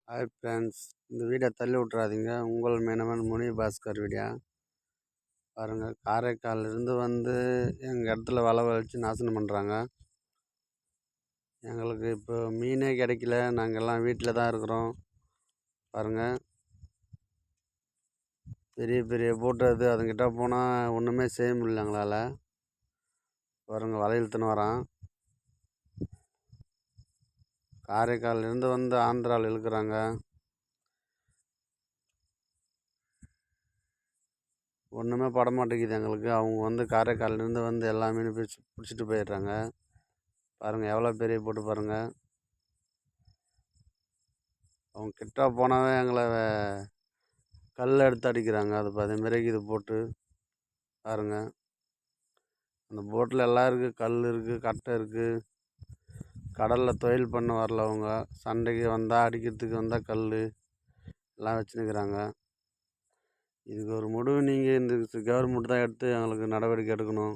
Hi friends, இந்த video தள்ளி விட்றாதீங்க. உங்கள் மீனவன் முனி பாஸ்கர் வீடியோ பாருங்கள். காரைக்காலிலிருந்து வந்து எங்கள் இடத்துல வலை வலித்து நாசனம் பண்ணுறாங்க. எங்களுக்கு இப்போ மீனே கிடைக்கல. நாங்கள் எல்லாம் வீட்டில் தான் இருக்கிறோம். பாருங்கள், பெரிய பெரிய போட்டு அதுங்கிட்ட போனால் ஒன்றுமே செய்ய முடியல எங்களால். பாருங்கள், வலை இழுத்துன்னு வரான். காரைக்காலிலிருந்து வந்து ஆந்திராவில் இழுக்கிறாங்க. ஒன்றுமே பட மாட்டேங்குது எங்களுக்கு. அவங்க வந்து காரைக்காலிலேருந்து வந்து எல்லா மீனும் பிடிச்சிட்டு போயிடுறாங்க. பாருங்கள், எவ்வளோ பெரிய போட்டு பாருங்கள். அவங்க கிட்ட போனாவே எங்களை கல் எடுத்து அடிக்கிறாங்க. அது அதேமாரி இது போட்டு பாருங்கள். அந்த போட்டில் எல்லாம் இருக்குது. கல் இருக்குது, கட்டை இருக்குது. கடலில் தொழில் பண்ண வரல. அவங்க சண்டைக்கு வந்தால், அடிக்கிறதுக்கு வந்தால் கல் எல்லாம் வச்சுன்னுக்கிறாங்க. இதுக்கு ஒரு முடிவு நீங்கள் இந்த கவர்மெண்ட் தான் எடுத்து எங்களுக்கு நடவடிக்கை எடுக்கணும்.